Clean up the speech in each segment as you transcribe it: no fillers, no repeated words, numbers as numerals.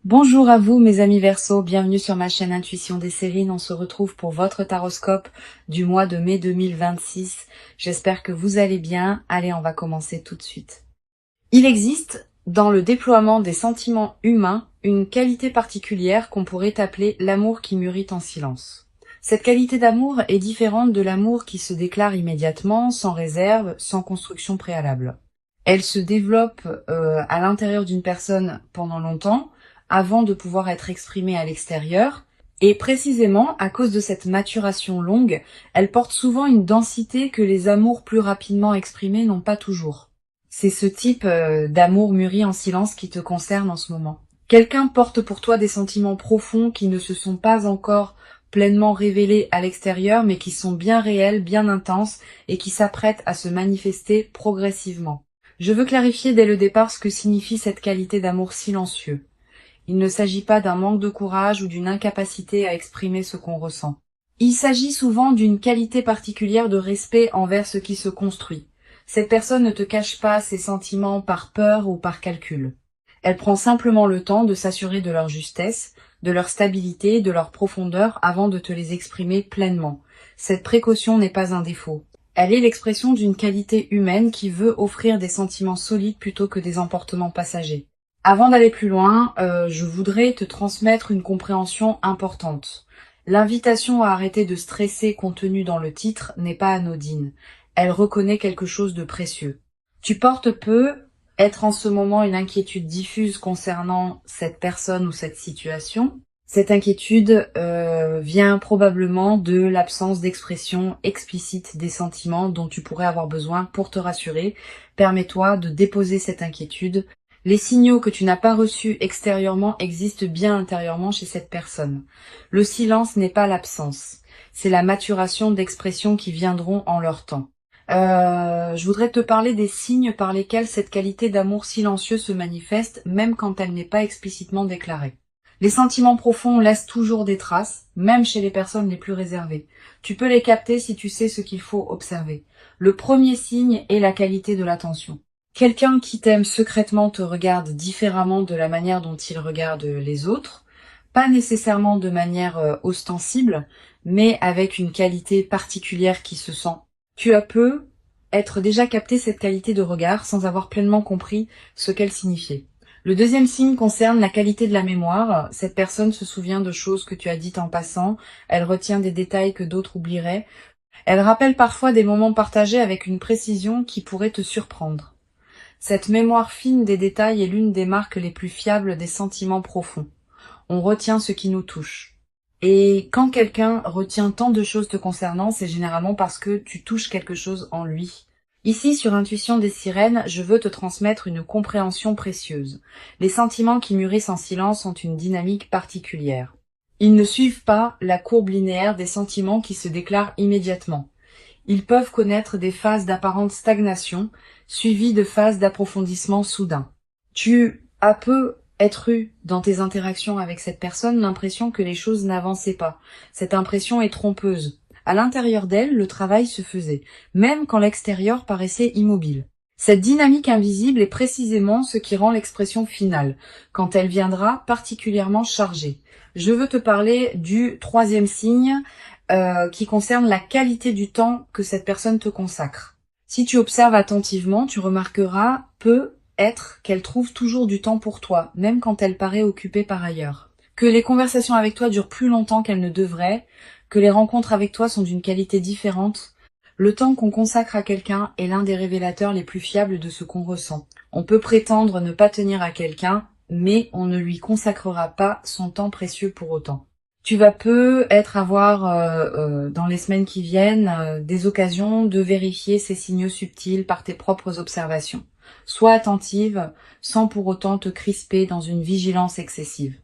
Bonjour à vous mes amis Verseaux, bienvenue sur ma chaîne Intuition des Sérines. On se retrouve pour votre taroscope du mois de mai 2026. J'espère que vous allez bien. Allez, on va commencer tout de suite. Il existe dans le déploiement des sentiments humains une qualité particulière qu'on pourrait appeler l'amour qui mûrit en silence. Cette qualité d'amour est différente de l'amour qui se déclare immédiatement, sans réserve, sans construction préalable. Elle se développe à l'intérieur d'une personne pendant longtemps, avant de pouvoir être exprimée à l'extérieur, et précisément à cause de cette maturation longue, elle porte souvent une densité que les amours plus rapidement exprimés n'ont pas toujours. C'est ce type d'amour mûri en silence qui te concerne en ce moment. Quelqu'un porte pour toi des sentiments profonds qui ne se sont pas encore pleinement révélés à l'extérieur, mais qui sont bien réels, bien intenses, et qui s'apprêtent à se manifester progressivement. Je veux clarifier dès le départ ce que signifie cette qualité d'amour silencieux. Il ne s'agit pas d'un manque de courage ou d'une incapacité à exprimer ce qu'on ressent. Il s'agit souvent d'une qualité particulière de respect envers ce qui se construit. Cette personne ne te cache pas ses sentiments par peur ou par calcul. Elle prend simplement le temps de s'assurer de leur justesse, de leur stabilité, de leur profondeur avant de te les exprimer pleinement. Cette précaution n'est pas un défaut. Elle est l'expression d'une qualité humaine qui veut offrir des sentiments solides plutôt que des emportements passagers. Avant d'aller plus loin, je voudrais te transmettre une compréhension importante. L'invitation à arrêter de stresser contenue dans le titre n'est pas anodine. Elle reconnaît quelque chose de précieux. Tu portes peu être en ce moment une inquiétude diffuse concernant cette personne ou cette situation. Cette inquiétude vient probablement de l'absence d'expression explicite des sentiments dont tu pourrais avoir besoin pour te rassurer. Permets-toi de déposer cette inquiétude. Les signaux que tu n'as pas reçus extérieurement existent bien intérieurement chez cette personne. Le silence n'est pas l'absence, c'est la maturation d'expressions qui viendront en leur temps. Je voudrais te parler des signes par lesquels cette qualité d'amour silencieux se manifeste, même quand elle n'est pas explicitement déclarée. Les sentiments profonds laissent toujours des traces, même chez les personnes les plus réservées. Tu peux les capter si tu sais ce qu'il faut observer. Le premier signe est la qualité de l'attention. Quelqu'un qui t'aime secrètement te regarde différemment de la manière dont il regarde les autres, pas nécessairement de manière ostensible, mais avec une qualité particulière qui se sent. Tu as peu être déjà capté cette qualité de regard sans avoir pleinement compris ce qu'elle signifiait. Le deuxième signe concerne la qualité de la mémoire. Cette personne se souvient de choses que tu as dites en passant, elle retient des détails que d'autres oublieraient. Elle rappelle parfois des moments partagés avec une précision qui pourrait te surprendre. Cette mémoire fine des détails est l'une des marques les plus fiables des sentiments profonds. On retient ce qui nous touche. Et quand quelqu'un retient tant de choses te concernant, c'est généralement parce que tu touches quelque chose en lui. Ici, sur Intuition des Sirènes, je veux te transmettre une compréhension précieuse. Les sentiments qui mûrissent en silence ont une dynamique particulière. Ils ne suivent pas la courbe linéaire des sentiments qui se déclarent immédiatement. Ils peuvent connaître des phases d'apparente stagnation, suivies de phases d'approfondissement soudain. Tu as peu être eu dans tes interactions avec cette personne l'impression que les choses n'avançaient pas. Cette impression est trompeuse. À l'intérieur d'elle, le travail se faisait, même quand l'extérieur paraissait immobile. Cette dynamique invisible est précisément ce qui rend l'expression finale, quand elle viendra particulièrement chargée. Je veux te parler du troisième signe, qui concerne la qualité du temps que cette personne te consacre. Si tu observes attentivement, tu remarqueras peut-être qu'elle trouve toujours du temps pour toi, même quand elle paraît occupée par ailleurs. Que les conversations avec toi durent plus longtemps qu'elles ne devraient, que les rencontres avec toi sont d'une qualité différente. Le temps qu'on consacre à quelqu'un est l'un des révélateurs les plus fiables de ce qu'on ressent. On peut prétendre ne pas tenir à quelqu'un, mais on ne lui consacrera pas son temps précieux pour autant. Tu vas peut-être avoir dans les semaines qui viennent des occasions de vérifier ces signaux subtils par tes propres observations. Sois attentive sans pour autant te crisper dans une vigilance excessive.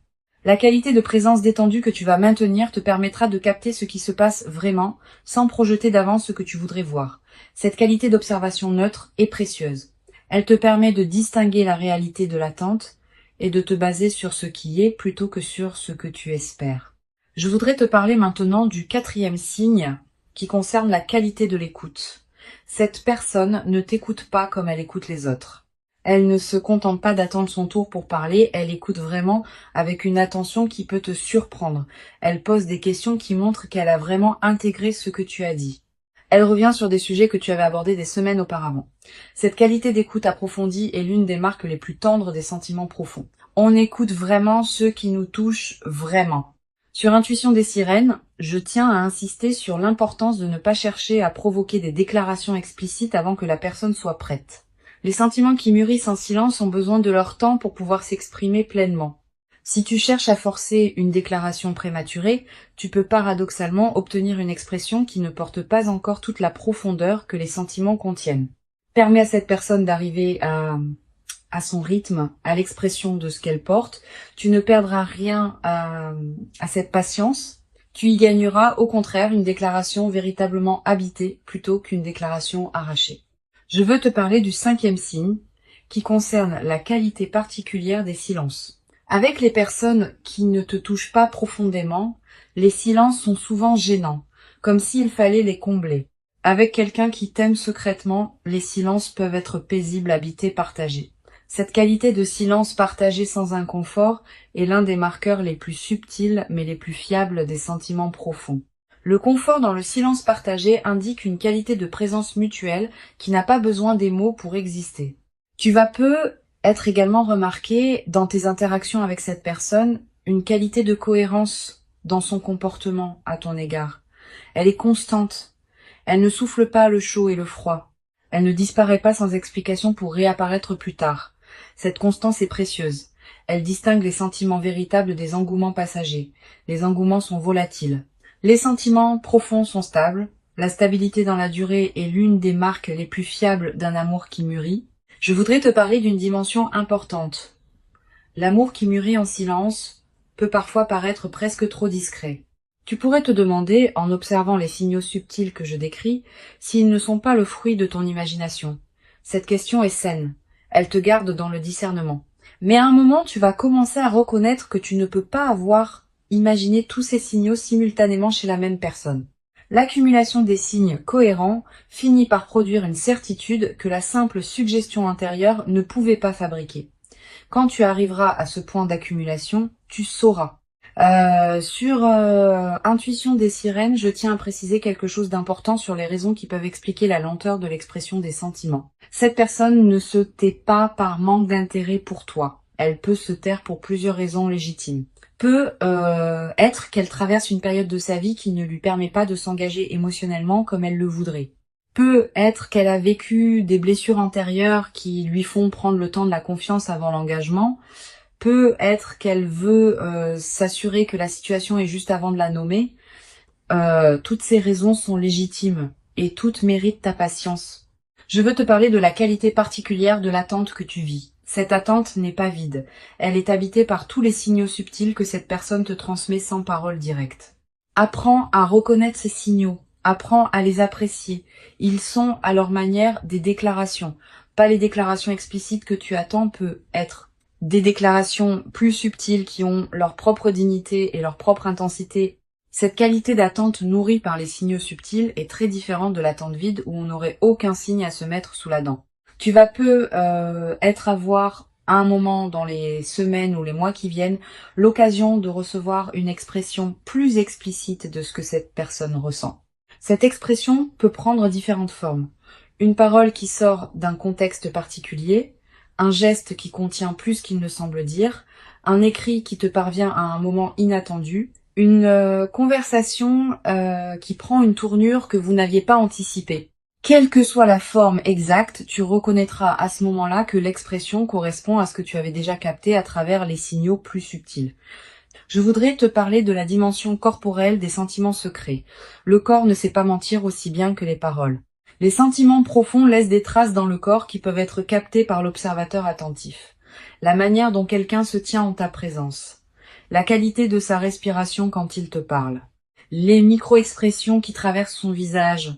La qualité de présence détendue que tu vas maintenir te permettra de capter ce qui se passe vraiment sans projeter d'avance ce que tu voudrais voir. Cette qualité d'observation neutre est précieuse. Elle te permet de distinguer la réalité de l'attente et de te baser sur ce qui est plutôt que sur ce que tu espères. Je voudrais te parler maintenant du quatrième signe qui concerne la qualité de l'écoute. Cette personne ne t'écoute pas comme elle écoute les autres. Elle ne se contente pas d'attendre son tour pour parler, elle écoute vraiment avec une attention qui peut te surprendre. Elle pose des questions qui montrent qu'elle a vraiment intégré ce que tu as dit. Elle revient sur des sujets que tu avais abordés des semaines auparavant. Cette qualité d'écoute approfondie est l'une des marques les plus tendres des sentiments profonds. On écoute vraiment ceux qui nous touchent vraiment. Sur Intuition des sirènes, je tiens à insister sur l'importance de ne pas chercher à provoquer des déclarations explicites avant que la personne soit prête. Les sentiments qui mûrissent en silence ont besoin de leur temps pour pouvoir s'exprimer pleinement. Si tu cherches à forcer une déclaration prématurée, tu peux paradoxalement obtenir une expression qui ne porte pas encore toute la profondeur que les sentiments contiennent. Permets à cette personne d'arriver à son rythme, à l'expression de ce qu'elle porte. Tu ne perdras rien à cette patience. Tu y gagneras au contraire une déclaration véritablement habitée plutôt qu'une déclaration arrachée. Je veux te parler du 5e signe qui concerne la qualité particulière des silences. Avec les personnes qui ne te touchent pas profondément, les silences sont souvent gênants, comme s'il fallait les combler. Avec quelqu'un qui t'aime secrètement, les silences peuvent être paisibles, habités, partagés. Cette qualité de silence partagé sans inconfort est l'un des marqueurs les plus subtils mais les plus fiables des sentiments profonds. Le confort dans le silence partagé indique une qualité de présence mutuelle qui n'a pas besoin des mots pour exister. Tu vas être également remarqué dans tes interactions avec cette personne une qualité de cohérence dans son comportement à ton égard. Elle est constante. Elle ne souffle pas le chaud et le froid. Elle ne disparaît pas sans explication pour réapparaître plus tard. Cette constance est précieuse. Elle distingue les sentiments véritables des engouements passagers. Les engouements sont volatiles. Les sentiments profonds sont stables. La stabilité dans la durée est l'une des marques les plus fiables d'un amour qui mûrit. Je voudrais te parler d'une dimension importante. L'amour qui mûrit en silence peut parfois paraître presque trop discret. Tu pourrais te demander, en observant les signaux subtils que je décris, s'ils ne sont pas le fruit de ton imagination. Cette question est saine. Elle te garde dans le discernement. Mais à un moment, tu vas commencer à reconnaître que tu ne peux pas avoir imaginé tous ces signaux simultanément chez la même personne. L'accumulation des signes cohérents finit par produire une certitude que la simple suggestion intérieure ne pouvait pas fabriquer. Quand tu arriveras à ce point d'accumulation, tu sauras. Sur Intuition des sirènes, je tiens à préciser quelque chose d'important sur les raisons qui peuvent expliquer la lenteur de l'expression des sentiments. Cette personne ne se tait pas par manque d'intérêt pour toi. Elle peut se taire pour plusieurs raisons légitimes. Peut être qu'elle traverse une période de sa vie qui ne lui permet pas de s'engager émotionnellement comme elle le voudrait. Peut être qu'elle a vécu des blessures antérieures qui lui font prendre le temps de la confiance avant l'engagement. Peut être qu'elle veut s'assurer que la situation est juste avant de la nommer. Toutes ces raisons sont légitimes et toutes méritent ta patience. Je veux te parler de la qualité particulière de l'attente que tu vis. Cette attente n'est pas vide. Elle est habitée par tous les signaux subtils que cette personne te transmet sans parole directe. Apprends à reconnaître ces signaux. Apprends à les apprécier. Ils sont à leur manière des déclarations. Pas les déclarations explicites que tu attends, peut être des déclarations plus subtiles qui ont leur propre dignité et leur propre intensité. Cette qualité d'attente nourrie par les signaux subtils est très différente de l'attente vide où on n'aurait aucun signe à se mettre sous la dent. Tu vas avoir à un moment dans les semaines ou les mois qui viennent l'occasion de recevoir une expression plus explicite de ce que cette personne ressent. Cette expression peut prendre différentes formes. Une parole qui sort d'un contexte particulier, un geste qui contient plus qu'il ne semble dire, un écrit qui te parvient à un moment inattendu, une conversation qui prend une tournure que vous n'aviez pas anticipée. Quelle que soit la forme exacte, tu reconnaîtras à ce moment-là que l'expression correspond à ce que tu avais déjà capté à travers les signaux plus subtils. Je voudrais te parler de la dimension corporelle des sentiments secrets. Le corps ne sait pas mentir aussi bien que les paroles. Les sentiments profonds laissent des traces dans le corps qui peuvent être captées par l'observateur attentif. La manière dont quelqu'un se tient en ta présence. La qualité de sa respiration quand il te parle. Les micro-expressions qui traversent son visage,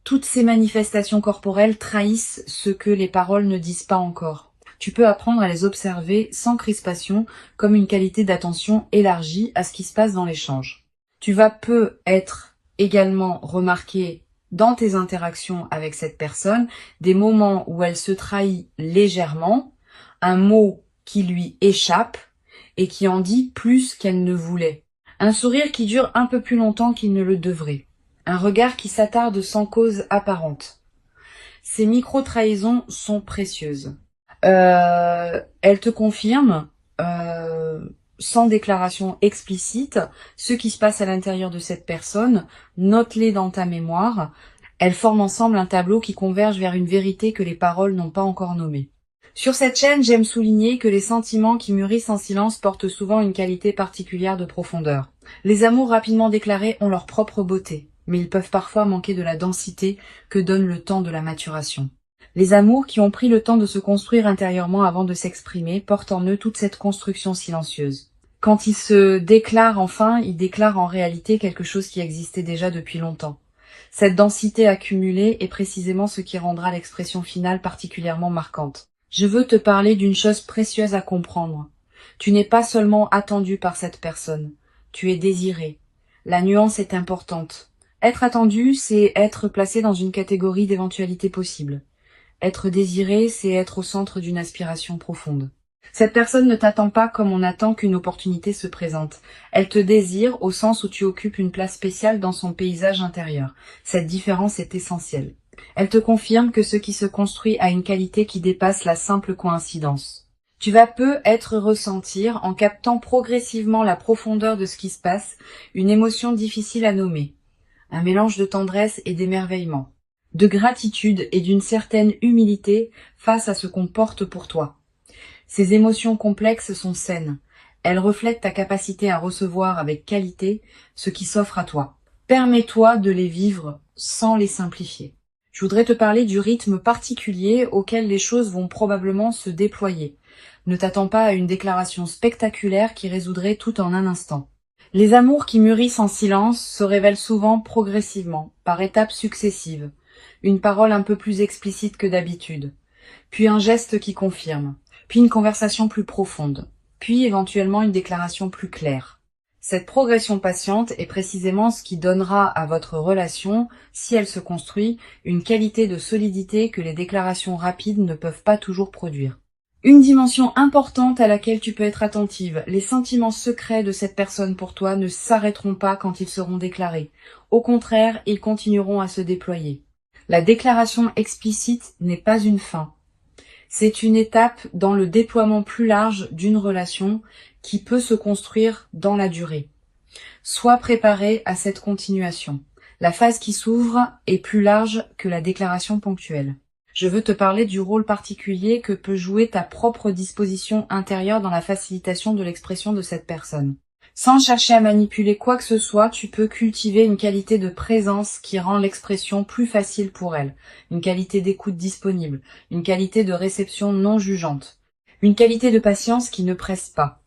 toutes ces manifestations corporelles trahissent ce que les paroles ne disent pas encore. Tu peux apprendre à les observer sans crispation, comme une qualité d'attention élargie à ce qui se passe dans l'échange. Tu vas être également remarquer dans tes interactions avec cette personne, des moments où elle se trahit légèrement, un mot qui lui échappe et qui en dit plus qu'elle ne voulait. Un sourire qui dure un peu plus longtemps qu'il ne le devrait. Un regard qui s'attarde sans cause apparente. Ces micro-trahisons sont précieuses. Elles te confirment, sans déclaration explicite, ce qui se passe à l'intérieur de cette personne. Note-les dans ta mémoire. Elles forment ensemble un tableau qui converge vers une vérité que les paroles n'ont pas encore nommée. Sur cette chaîne, j'aime souligner que les sentiments qui mûrissent en silence portent souvent une qualité particulière de profondeur. Les amours rapidement déclarés ont leur propre beauté, mais ils peuvent parfois manquer de la densité que donne le temps de la maturation. Les amours qui ont pris le temps de se construire intérieurement avant de s'exprimer portent en eux toute cette construction silencieuse. Quand ils se déclarent enfin, ils déclarent en réalité quelque chose qui existait déjà depuis longtemps. Cette densité accumulée est précisément ce qui rendra l'expression finale particulièrement marquante. Je veux te parler d'une chose précieuse à comprendre. Tu n'es pas seulement attendu par cette personne, tu es désiré. La nuance est importante. Être attendu, c'est être placé dans une catégorie d'éventualités possibles. Être désiré, c'est être au centre d'une aspiration profonde. Cette personne ne t'attend pas comme on attend qu'une opportunité se présente. Elle te désire au sens où tu occupes une place spéciale dans son paysage intérieur. Cette différence est essentielle. Elle te confirme que ce qui se construit a une qualité qui dépasse la simple coïncidence. Tu vas peut-être ressentir, en captant progressivement la profondeur de ce qui se passe, une émotion difficile à nommer. Un mélange de tendresse et d'émerveillement, de gratitude et d'une certaine humilité face à ce qu'on porte pour toi. Ces émotions complexes sont saines. Elles reflètent ta capacité à recevoir avec qualité ce qui s'offre à toi. Permets-toi de les vivre sans les simplifier. Je voudrais te parler du rythme particulier auquel les choses vont probablement se déployer. Ne t'attends pas à une déclaration spectaculaire qui résoudrait tout en un instant. Les amours qui mûrissent en silence se révèlent souvent progressivement, par étapes successives. Une parole un peu plus explicite que d'habitude, puis un geste qui confirme, puis une conversation plus profonde, puis éventuellement une déclaration plus claire. Cette progression patiente est précisément ce qui donnera à votre relation, si elle se construit, une qualité de solidité que les déclarations rapides ne peuvent pas toujours produire. Une dimension importante à laquelle tu peux être attentive, les sentiments secrets de cette personne pour toi ne s'arrêteront pas quand ils seront déclarés. Au contraire, ils continueront à se déployer. La déclaration explicite n'est pas une fin. C'est une étape dans le déploiement plus large d'une relation qui peut se construire dans la durée. Sois préparé à cette continuation. La phase qui s'ouvre est plus large que la déclaration ponctuelle. Je veux te parler du rôle particulier que peut jouer ta propre disposition intérieure dans la facilitation de l'expression de cette personne. Sans chercher à manipuler quoi que ce soit, tu peux cultiver une qualité de présence qui rend l'expression plus facile pour elle, une qualité d'écoute disponible, une qualité de réception non jugeante, une qualité de patience qui ne presse pas.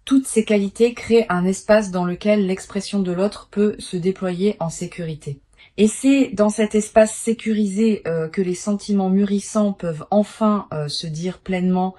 Toutes ces qualités créent un espace dans lequel l'expression de l'autre peut se déployer en sécurité. Et c'est dans cet espace sécurisé que les sentiments mûrissants peuvent enfin se dire pleinement.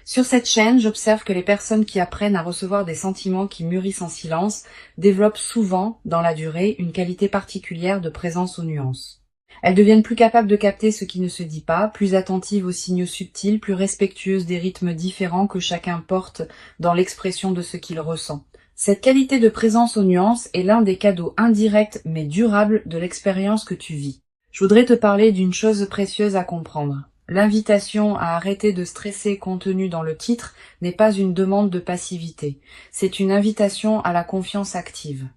Sur cette chaîne, j'observe que les personnes qui apprennent à recevoir des sentiments qui mûrissent en silence développent souvent, dans la durée, une qualité particulière de présence aux nuances. Elles deviennent plus capables de capter ce qui ne se dit pas, plus attentives aux signaux subtils, plus respectueuses des rythmes différents que chacun porte dans l'expression de ce qu'il ressent. Cette qualité de présence aux nuances est l'un des cadeaux indirects mais durables de l'expérience que tu vis. Je voudrais te parler d'une chose précieuse à comprendre. L'invitation à arrêter de stresser contenue dans le titre n'est pas une demande de passivité, c'est une invitation à la confiance active.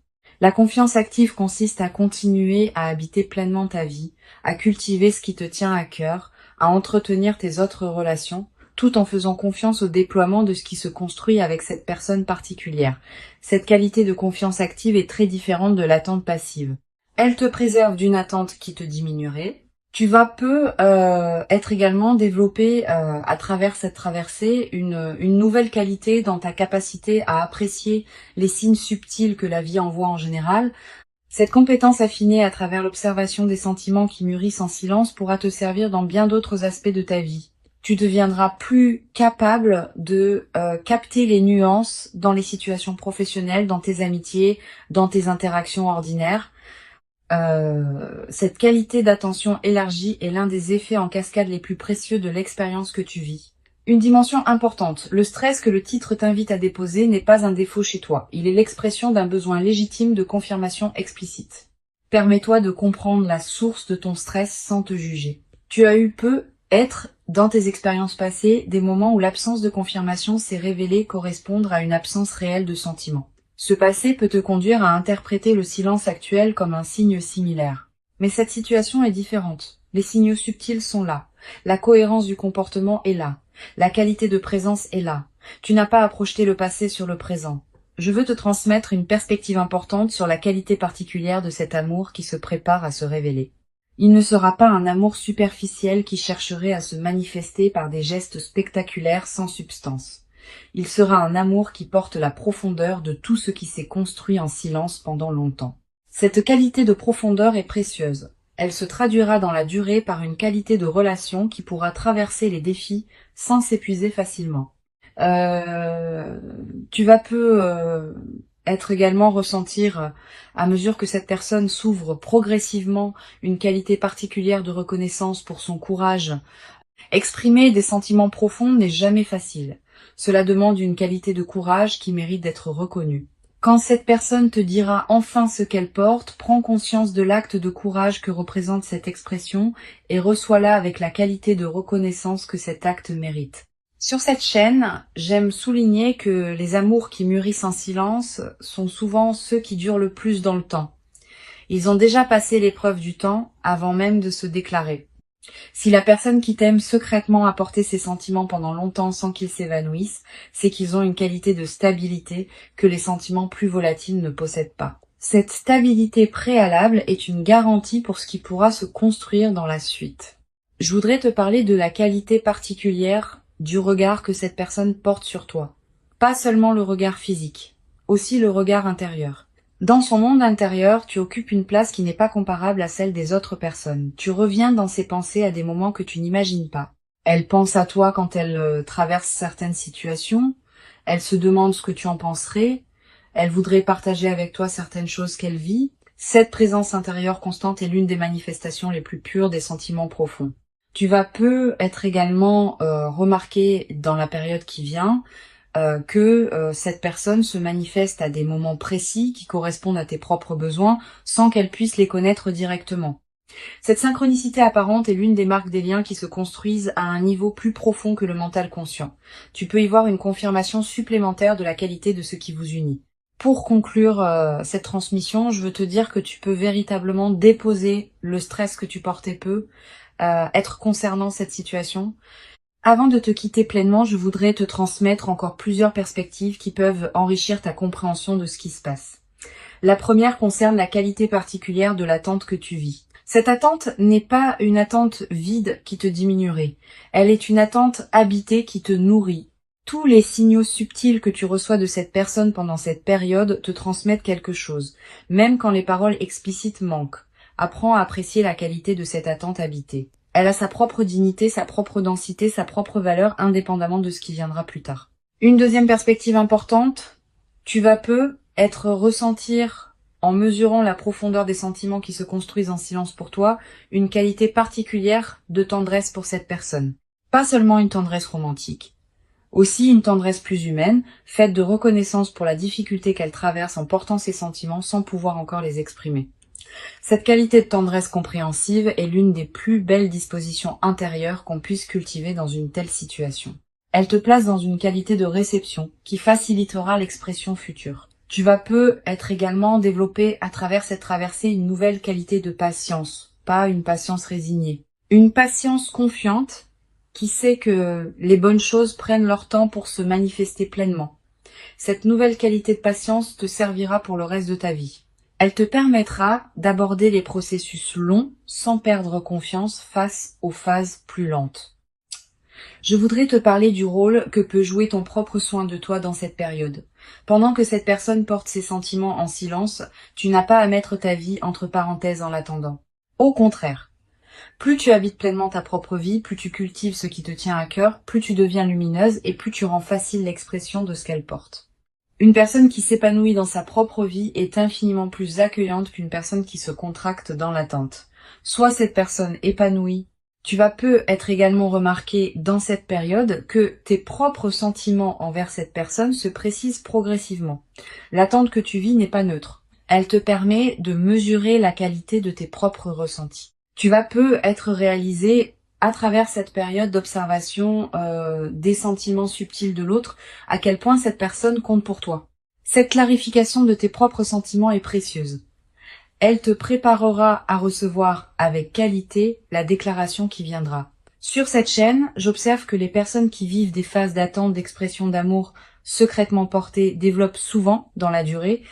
La confiance active consiste à continuer à habiter pleinement ta vie, à cultiver ce qui te tient à cœur, à entretenir tes autres relations, tout en faisant confiance au déploiement de ce qui se construit avec cette personne particulière. Cette qualité de confiance active est très différente de l'attente passive. Elle te préserve d'une attente qui te diminuerait. Tu vas être également développé à travers cette traversée une nouvelle qualité dans ta capacité à apprécier les signes subtils que la vie envoie en général. Cette compétence affinée à travers l'observation des sentiments qui mûrissent en silence pourra te servir dans bien d'autres aspects de ta vie. Tu deviendras plus capable de capter les nuances dans les situations professionnelles, dans tes amitiés, dans tes interactions ordinaires. Cette qualité d'attention élargie est l'un des effets en cascade les plus précieux de l'expérience que tu vis. Une dimension importante, le stress que le titre t'invite à déposer n'est pas un défaut chez toi, il est l'expression d'un besoin légitime de confirmation explicite. Permets-toi de comprendre la source de ton stress sans te juger. Tu as eu dans tes expériences passées, des moments où l'absence de confirmation s'est révélée correspondre à une absence réelle de sentiment. Ce passé peut te conduire à interpréter le silence actuel comme un signe similaire. Mais cette situation est différente. Les signaux subtils sont là. La cohérence du comportement est là. La qualité de présence est là. Tu n'as pas à projeter le passé sur le présent. Je veux te transmettre une perspective importante sur la qualité particulière de cet amour qui se prépare à se révéler. Il ne sera pas un amour superficiel qui chercherait à se manifester par des gestes spectaculaires sans substance. Il sera un amour qui porte la profondeur de tout ce qui s'est construit en silence pendant longtemps. Cette qualité de profondeur est précieuse. Elle se traduira dans la durée par une qualité de relation qui pourra traverser les défis sans s'épuiser facilement. Tu vas être également ressentir, à mesure que cette personne s'ouvre progressivement, une qualité particulière de reconnaissance pour son courage. Exprimer des sentiments profonds n'est jamais facile. Cela demande une qualité de courage qui mérite d'être reconnue. Quand cette personne te dira enfin ce qu'elle porte, prends conscience de l'acte de courage que représente cette expression et reçois-la avec la qualité de reconnaissance que cet acte mérite. Sur cette chaîne, j'aime souligner que les amours qui mûrissent en silence sont souvent ceux qui durent le plus dans le temps. Ils ont déjà passé l'épreuve du temps avant même de se déclarer. Si la personne qui t'aime secrètement a porté ses sentiments pendant longtemps sans qu'ils s'évanouissent, c'est qu'ils ont une qualité de stabilité que les sentiments plus volatiles ne possèdent pas. Cette stabilité préalable est une garantie pour ce qui pourra se construire dans la suite. Je voudrais te parler de la qualité particulière du regard que cette personne porte sur toi. Pas seulement le regard physique, aussi le regard intérieur. Dans son monde intérieur, tu occupes une place qui n'est pas comparable à celle des autres personnes. Tu reviens dans ses pensées à des moments que tu n'imagines pas. Elle pense à toi quand elle traverse certaines situations. Elle se demande ce que tu en penserais. Elle voudrait partager avec toi certaines choses qu'elle vit. Cette présence intérieure constante est l'une des manifestations les plus pures des sentiments profonds. Tu vas être également remarqué dans la période qui vient que cette personne se manifeste à des moments précis qui correspondent à tes propres besoins sans qu'elle puisse les connaître directement. Cette synchronicité apparente est l'une des marques des liens qui se construisent à un niveau plus profond que le mental conscient. Tu peux y voir une confirmation supplémentaire de la qualité de ce qui vous unit. Pour conclure cette transmission, je veux te dire que tu peux véritablement déposer le stress que tu portais être concernant cette situation. Avant de te quitter pleinement, je voudrais te transmettre encore plusieurs perspectives qui peuvent enrichir ta compréhension de ce qui se passe. La première concerne la qualité particulière de l'attente que tu vis. Cette attente n'est pas une attente vide qui te diminuerait. Elle est une attente habitée qui te nourrit. Tous les signaux subtils que tu reçois de cette personne pendant cette période te transmettent quelque chose, même quand les paroles explicites manquent. Apprends à apprécier la qualité de cette attente habitée. Elle a sa propre dignité, sa propre densité, sa propre valeur, indépendamment de ce qui viendra plus tard. Une deuxième perspective importante, tu vas ressentir, en mesurant la profondeur des sentiments qui se construisent en silence pour toi, une qualité particulière de tendresse pour cette personne. Pas seulement une tendresse romantique. Aussi une tendresse plus humaine, faite de reconnaissance pour la difficulté qu'elle traverse en portant ses sentiments sans pouvoir encore les exprimer. Cette qualité de tendresse compréhensive est l'une des plus belles dispositions intérieures qu'on puisse cultiver dans une telle situation. Elle te place dans une qualité de réception qui facilitera l'expression future. Tu vas être également développé à travers cette traversée une nouvelle qualité de patience, pas une patience résignée. Une patience confiante qui sait que les bonnes choses prennent leur temps pour se manifester pleinement. Cette nouvelle qualité de patience te servira pour le reste de ta vie. Elle te permettra d'aborder les processus longs sans perdre confiance face aux phases plus lentes. Je voudrais te parler du rôle que peut jouer ton propre soin de toi dans cette période. Pendant que cette personne porte ses sentiments en silence, tu n'as pas à mettre ta vie entre parenthèses en l'attendant. Au contraire, plus tu habites pleinement ta propre vie, plus tu cultives ce qui te tient à cœur, plus tu deviens lumineuse et plus tu rends facile l'expression de ce qu'elle porte. Une personne qui s'épanouit dans sa propre vie est infiniment plus accueillante qu'une personne qui se contracte dans l'attente. Soit cette personne épanouie, tu vas peu être également remarqué dans cette période que tes propres sentiments envers cette personne se précisent progressivement. L'attente que tu vis n'est pas neutre. Elle te permet de mesurer la qualité de tes propres ressentis. Tu vas peu être réalisé à travers cette période d'observation des sentiments subtils de l'autre, à quel point cette personne compte pour toi. Cette clarification de tes propres sentiments est précieuse. Elle te préparera à recevoir avec qualité la déclaration qui viendra. Sur cette chaîne, j'observe que les personnes qui vivent des phases d'attente d'expression d'amour secrètement portées développent souvent, dans la durée,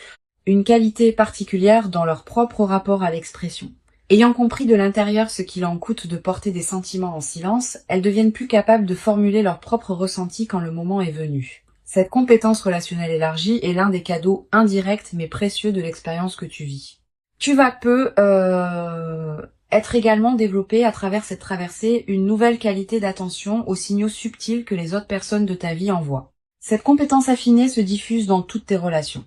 une qualité particulière dans leur propre rapport à l'expression. Ayant compris de l'intérieur ce qu'il en coûte de porter des sentiments en silence, elles deviennent plus capables de formuler leurs propres ressentis quand le moment est venu. Cette compétence relationnelle élargie est l'un des cadeaux indirects mais précieux de l'expérience que tu vis. Tu vas peu être également développé à travers cette traversée une nouvelle qualité d'attention aux signaux subtils que les autres personnes de ta vie envoient. Cette compétence affinée se diffuse dans toutes tes relations.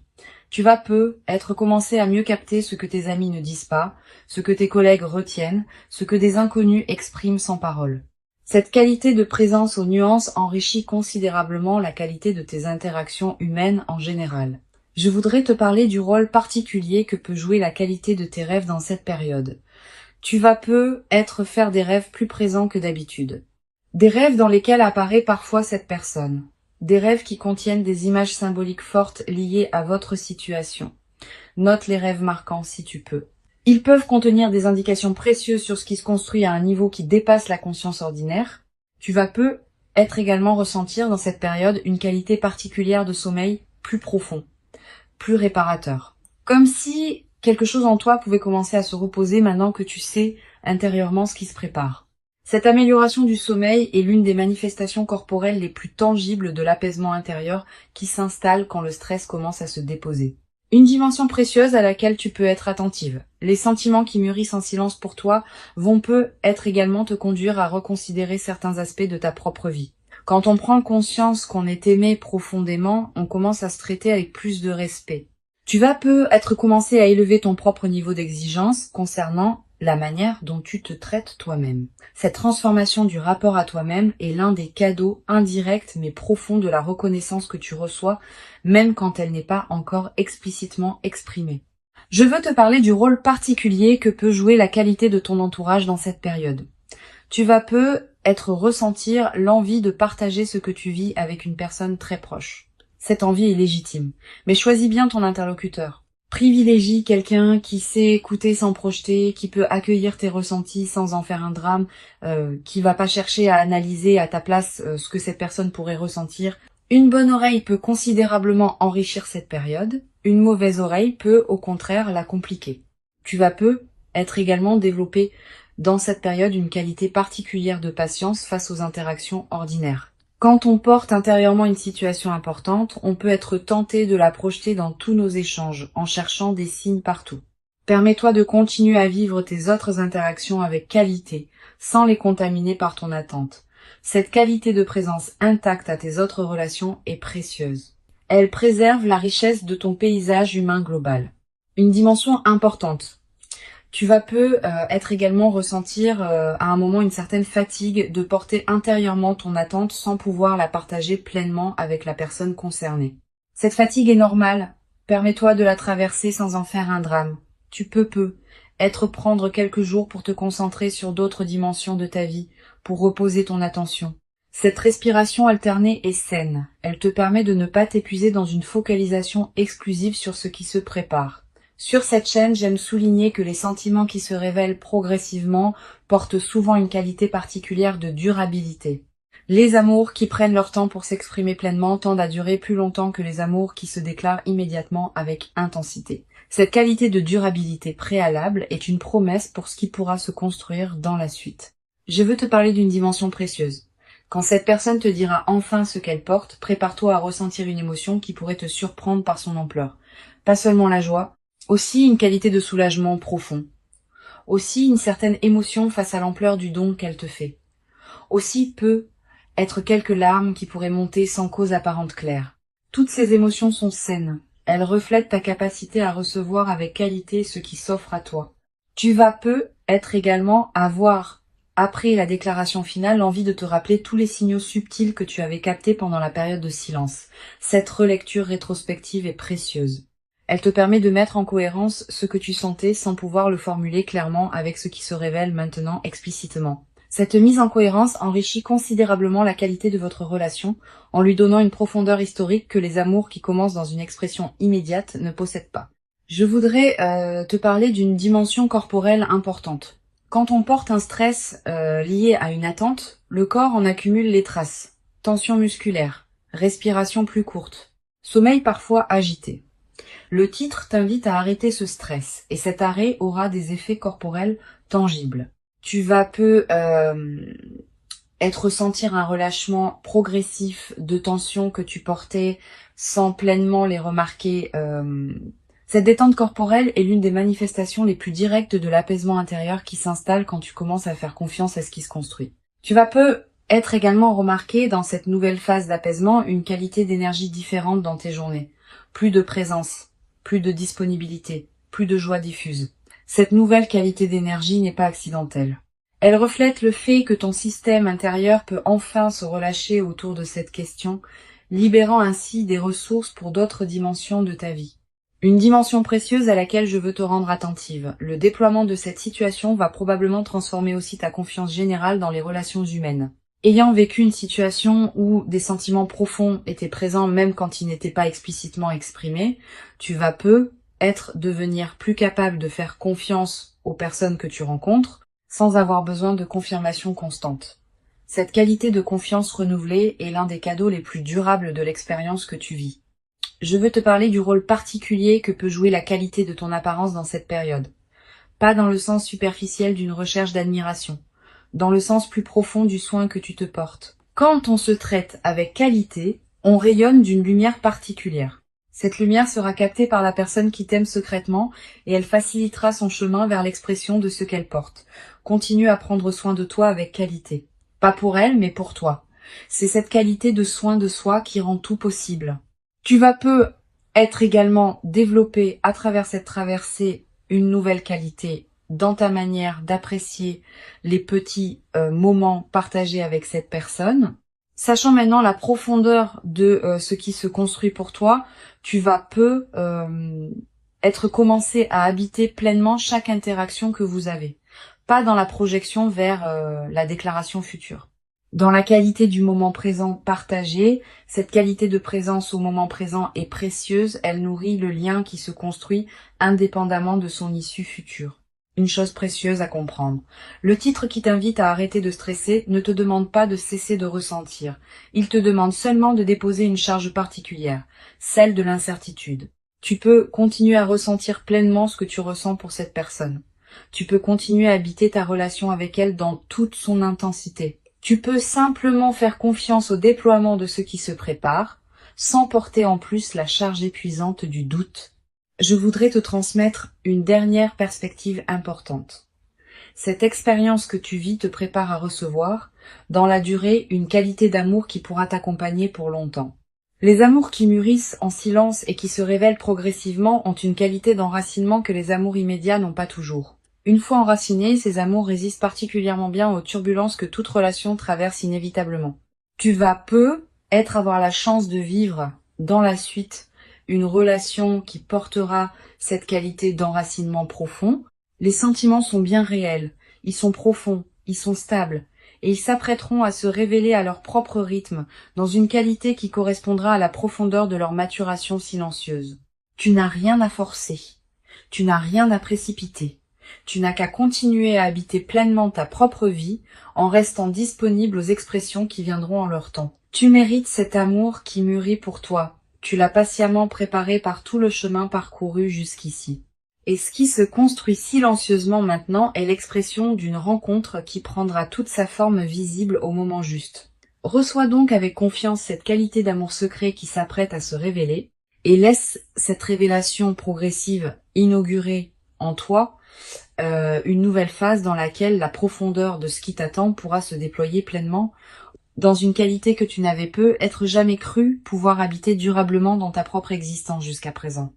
Tu vas peu être commencé à mieux capter ce que tes amis ne disent pas, ce que tes collègues retiennent, ce que des inconnus expriment sans parole. Cette qualité de présence aux nuances enrichit considérablement la qualité de tes interactions humaines en général. Je voudrais te parler du rôle particulier que peut jouer la qualité de tes rêves dans cette période. Tu vas peu faire des rêves plus présents que d'habitude. Des rêves dans lesquels apparaît parfois cette personne. Des rêves qui contiennent des images symboliques fortes liées à votre situation. Note les rêves marquants si tu peux. Ils peuvent contenir des indications précieuses sur ce qui se construit à un niveau qui dépasse la conscience ordinaire. Tu vas peu également ressentir dans cette période une qualité particulière de sommeil plus profond, plus réparateur. Comme si quelque chose en toi pouvait commencer à se reposer maintenant que tu sais intérieurement ce qui se prépare. Cette amélioration du sommeil est l'une des manifestations corporelles les plus tangibles de l'apaisement intérieur qui s'installe quand le stress commence à se déposer. Une dimension précieuse à laquelle tu peux être attentive. Les sentiments qui mûrissent en silence pour toi vont également te conduire à reconsidérer certains aspects de ta propre vie. Quand on prend conscience qu'on est aimé profondément, on commence à se traiter avec plus de respect. Tu vas commencer à élever ton propre niveau d'exigence concernant la manière dont tu te traites toi-même. Cette transformation du rapport à toi-même est l'un des cadeaux indirects mais profonds de la reconnaissance que tu reçois, même quand elle n'est pas encore explicitement exprimée. Je veux te parler du rôle particulier que peut jouer la qualité de ton entourage dans cette période. Tu vas ressentir l'envie de partager ce que tu vis avec une personne très proche. Cette envie est légitime, mais choisis bien ton interlocuteur. Privilégie quelqu'un qui sait écouter sans projeter, qui peut accueillir tes ressentis sans en faire un drame, qui va pas chercher à analyser à ta place ce que cette personne pourrait ressentir. Une bonne oreille peut considérablement enrichir cette période, une mauvaise oreille peut au contraire la compliquer. Tu vas être également développé dans cette période une qualité particulière de patience face aux interactions ordinaires. Quand on porte intérieurement une situation importante, on peut être tenté de la projeter dans tous nos échanges, en cherchant des signes partout. Permets-toi de continuer à vivre tes autres interactions avec qualité, sans les contaminer par ton attente. Cette qualité de présence intacte à tes autres relations est précieuse. Elle préserve la richesse de ton paysage humain global. Une dimension importante. Tu vas également ressentir à un moment une certaine fatigue de porter intérieurement ton attente sans pouvoir la partager pleinement avec la personne concernée. Cette fatigue est normale. Permets-toi de la traverser sans en faire un drame. Tu peux prendre quelques jours pour te concentrer sur d'autres dimensions de ta vie, pour reposer ton attention. Cette respiration alternée est saine. Elle te permet de ne pas t'épuiser dans une focalisation exclusive sur ce qui se prépare. Sur cette chaîne, j'aime souligner que les sentiments qui se révèlent progressivement portent souvent une qualité particulière de durabilité. Les amours qui prennent leur temps pour s'exprimer pleinement tendent à durer plus longtemps que les amours qui se déclarent immédiatement avec intensité. Cette qualité de durabilité préalable est une promesse pour ce qui pourra se construire dans la suite. Je veux te parler d'une dimension précieuse. Quand cette personne te dira enfin ce qu'elle porte, prépare-toi à ressentir une émotion qui pourrait te surprendre par son ampleur. Pas seulement la joie, aussi une qualité de soulagement profond. Aussi une certaine émotion face à l'ampleur du don qu'elle te fait. Aussi peut être quelques larmes qui pourraient monter sans cause apparente claire. Toutes ces émotions sont saines. Elles reflètent ta capacité à recevoir avec qualité ce qui s'offre à toi. Tu vas être également avoir, après la déclaration finale, l'envie de te rappeler tous les signaux subtils que tu avais captés pendant la période de silence. Cette relecture rétrospective est précieuse. Elle te permet de mettre en cohérence ce que tu sentais sans pouvoir le formuler clairement avec ce qui se révèle maintenant explicitement. Cette mise en cohérence enrichit considérablement la qualité de votre relation en lui donnant une profondeur historique que les amours qui commencent dans une expression immédiate ne possèdent pas. Je voudrais te parler d'une dimension corporelle importante. Quand on porte un stress lié à une attente, le corps en accumule les traces. Tension musculaire, respiration plus courte, sommeil parfois agité. Le titre t'invite à arrêter ce stress et cet arrêt aura des effets corporels tangibles. Tu vas ressentir un relâchement progressif de tensions que tu portais sans pleinement les remarquer. Cette détente corporelle est l'une des manifestations les plus directes de l'apaisement intérieur qui s'installe quand tu commences à faire confiance à ce qui se construit. Tu vas être également remarqué dans cette nouvelle phase d'apaisement une qualité d'énergie différente dans tes journées. Plus de présence, plus de disponibilité, plus de joie diffuse. Cette nouvelle qualité d'énergie n'est pas accidentelle. Elle reflète le fait que ton système intérieur peut enfin se relâcher autour de cette question, libérant ainsi des ressources pour d'autres dimensions de ta vie. Une dimension précieuse à laquelle je veux te rendre attentive. Le déploiement de cette situation va probablement transformer aussi ta confiance générale dans les relations humaines. Ayant vécu une situation où des sentiments profonds étaient présents même quand ils n'étaient pas explicitement exprimés, tu vas devenir plus capable de faire confiance aux personnes que tu rencontres sans avoir besoin de confirmation constante. Cette qualité de confiance renouvelée est l'un des cadeaux les plus durables de l'expérience que tu vis. Je veux te parler du rôle particulier que peut jouer la qualité de ton apparence dans cette période. Pas dans le sens superficiel d'une recherche d'admiration, dans le sens plus profond du soin que tu te portes. Quand on se traite avec qualité, on rayonne d'une lumière particulière. Cette lumière sera captée par la personne qui t'aime secrètement et elle facilitera son chemin vers l'expression de ce qu'elle porte. Continue à prendre soin de toi avec qualité. Pas pour elle, mais pour toi. C'est cette qualité de soin de soi qui rend tout possible. Tu vas être également développé à travers cette traversée une nouvelle qualité dans ta manière d'apprécier les petits moments partagés avec cette personne. Sachant maintenant la profondeur de ce qui se construit pour toi, tu vas commencé à habiter pleinement chaque interaction que vous avez. Pas dans la projection vers la déclaration future. Dans la qualité du moment présent partagé, cette qualité de présence au moment présent est précieuse, elle nourrit le lien qui se construit indépendamment de son issue future. Une chose précieuse à comprendre. Le titre qui t'invite à arrêter de stresser ne te demande pas de cesser de ressentir. Il te demande seulement de déposer une charge particulière, celle de l'incertitude. Tu peux continuer à ressentir pleinement ce que tu ressens pour cette personne. Tu peux continuer à habiter ta relation avec elle dans toute son intensité. Tu peux simplement faire confiance au déploiement de ce qui se prépare, sans porter en plus la charge épuisante du doute. Je voudrais te transmettre une dernière perspective importante. Cette expérience que tu vis te prépare à recevoir, dans la durée, une qualité d'amour qui pourra t'accompagner pour longtemps. Les amours qui mûrissent en silence et qui se révèlent progressivement ont une qualité d'enracinement que les amours immédiats n'ont pas toujours. Une fois enracinés, ces amours résistent particulièrement bien aux turbulences que toute relation traverse inévitablement. Tu vas avoir la chance de vivre dans la suite une relation qui portera cette qualité d'enracinement profond. Les sentiments sont bien réels, ils sont profonds, ils sont stables, et ils s'apprêteront à se révéler à leur propre rythme, dans une qualité qui correspondra à la profondeur de leur maturation silencieuse. Tu n'as rien à forcer, tu n'as rien à précipiter, tu n'as qu'à continuer à habiter pleinement ta propre vie, en restant disponible aux expressions qui viendront en leur temps. Tu mérites cet amour qui mûrit pour toi. Tu l'as patiemment préparé par tout le chemin parcouru jusqu'ici. Et ce qui se construit silencieusement maintenant est l'expression d'une rencontre qui prendra toute sa forme visible au moment juste. Reçois donc avec confiance cette qualité d'amour secret qui s'apprête à se révéler et laisse cette révélation progressive inaugurer en toi une nouvelle phase dans laquelle la profondeur de ce qui t'attend pourra se déployer pleinement dans une qualité que tu n'avais peut-être jamais cru pouvoir habiter durablement dans ta propre existence jusqu'à présent.